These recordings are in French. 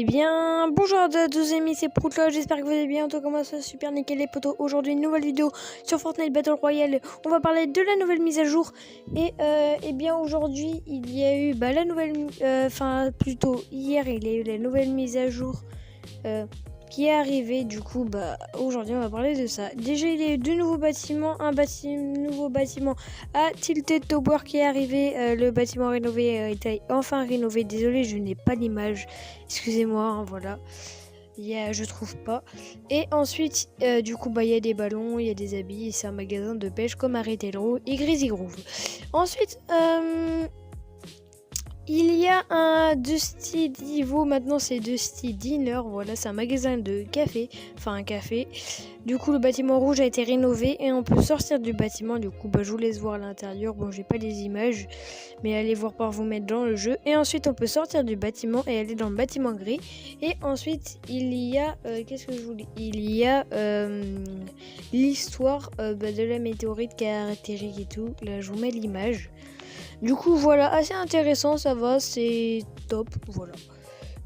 Eh bien, bonjour à tous amis, c'est Proutlo, j'espère que vous allez bien, tout comment ça, super nickel les potos. Aujourd'hui, une nouvelle vidéo sur Fortnite Battle Royale, on va parler de la nouvelle mise à jour. Et eh bien, aujourd'hui, il y a eu la nouvelle, plutôt hier, il y a eu la nouvelle mise à jour qui est arrivée. Du coup, aujourd'hui, on va parler de ça. Déjà, il y a eu deux nouveaux bâtiments, nouveau bâtiment à Tilted Tower qui est arrivé. Le bâtiment rénové était enfin rénové. Désolé, je n'ai pas l'image. Excusez-moi, hein, voilà. Je trouve pas. Et ensuite, il y a des ballons, il y a des habits. Et c'est un magasin de pêche comme Arrêtez-le et Greasy Groove. Ensuite, il y a un Dusty Divo, maintenant c'est Dusty Dinner, voilà, c'est un magasin de café, enfin un café. Du coup, le bâtiment rouge a été rénové et on peut sortir du bâtiment. Du coup, je vous laisse voir l'intérieur. Bon, j'ai pas les images, mais allez voir par vous-même dans le jeu. Et ensuite, on peut sortir du bâtiment et aller dans le bâtiment gris. Et ensuite, il y a, Il y a l'histoire de la météorite qui a atterri et tout. Là, je vous mets l'image. Du coup, voilà, assez intéressant, ça va, c'est top, voilà.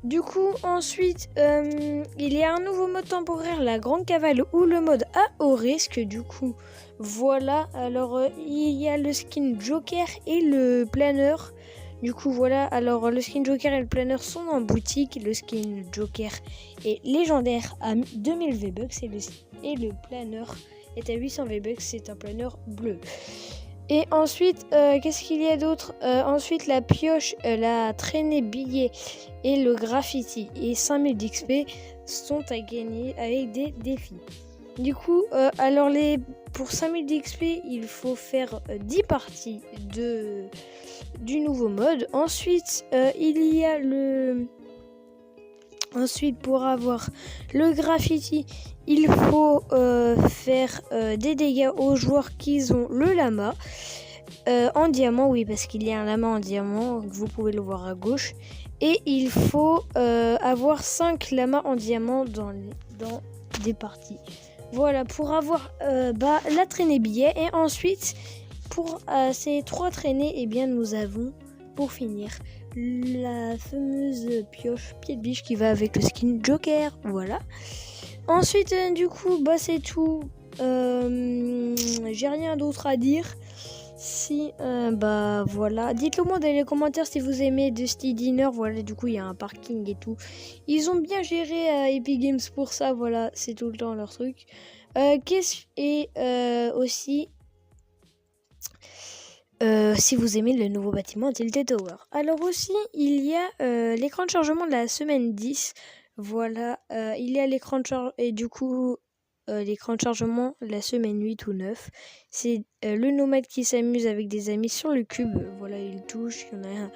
Du coup, ensuite, il y a un nouveau mode temporaire, la grande cavale ou le mode à haut risque. Du coup, voilà. Alors, il y a le skin Joker et le planeur. Du coup, voilà. Alors, le skin Joker et le planeur sont en boutique. Le skin Joker est légendaire à 2000 V-Bucks et le planeur est à 800 V-Bucks. C'est un planeur bleu. Et ensuite, qu'est-ce qu'il y a d'autre ? Ensuite, la pioche, la traînée billets et le graffiti et 5000 d'XP sont à gagner avec des défis. Du coup, pour 5000 d'XP, il faut faire 10 parties du nouveau mode. Ensuite, Ensuite, pour avoir le graffiti, il faut faire des dégâts aux joueurs qui ont le lama en diamant, oui, parce qu'il y a un lama en diamant, vous pouvez le voir à gauche. Et il faut avoir 5 lamas en diamant dans des parties. Voilà, pour avoir la traînée billet. Et ensuite, pour ces 3 traînées, eh bien, nous avons, pour finir, la fameuse pioche pied de biche qui va avec le skin Joker, voilà. Ensuite, c'est tout. J'ai rien d'autre à dire. Voilà. Dites-le moi dans les commentaires si vous aimez Dusty Dinner. Voilà, du coup, il y a un parking et tout. Ils ont bien géré Epic Games pour ça. Voilà, c'est tout le temps leur truc. Aussi, si vous aimez le nouveau bâtiment Tilted Tower. Alors aussi, il y a l'écran de chargement de la semaine 10. Voilà, il y a l'écran de chargement et du coup, l'écran de chargement la semaine 8 ou 9. C'est le nomade qui s'amuse avec des amis sur le cube. Voilà, il touche, il y en a un.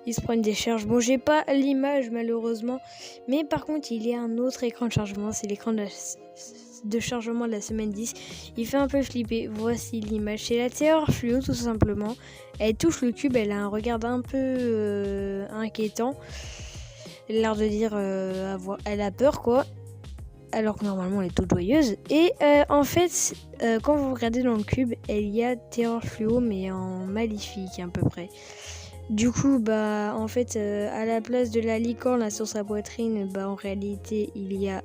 Ils se prennent des charges. Bon, j'ai pas l'image malheureusement. Mais par contre, il y a un autre écran de chargement. C'est l'écran de chargement de la semaine 10. Il fait un peu flipper. Voici l'image. C'est la terreur fluo tout simplement. Elle touche le cube. Elle a un regard un peu inquiétant. Elle a l'air de dire elle a peur quoi. Alors que normalement elle est toute joyeuse. Et quand vous regardez dans le cube, il y a terreur fluo mais en maléfique à peu près. Du coup, à la place de la licorne là, sur sa poitrine, en réalité, il y a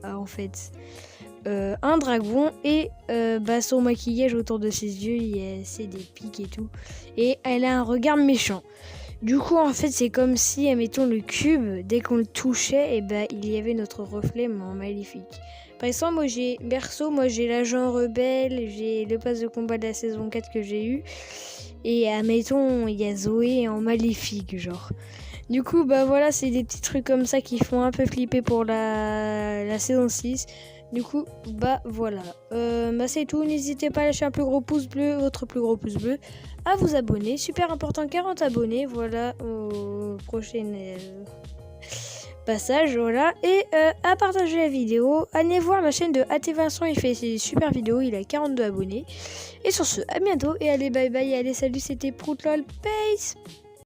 un dragon et son maquillage autour de ses yeux, c'est des pics et tout. Et elle a un regard méchant. Du coup, c'est comme si, admettons, le cube, dès qu'on le touchait, il y avait notre reflet, mais en maléfique. Par exemple, moi j'ai l'agent rebelle, j'ai le pass de combat de la saison 4 que j'ai eu. Et admettons, il y a Zoé en maléfique, genre. Du coup, voilà, c'est des petits trucs comme ça qui font un peu flipper pour la saison 6. Du coup, voilà. C'est tout. N'hésitez pas à lâcher un plus gros pouce bleu, votre plus gros pouce bleu, à vous abonner. Super important, 40 abonnés. Voilà, au prochain passage. Voilà. Et à partager la vidéo. Allez voir la chaîne de AT Vincent. Il fait ses super vidéos. Il a 42 abonnés. Et sur ce, à bientôt. Et allez, bye bye. Allez, salut, c'était Proutlol. Peace.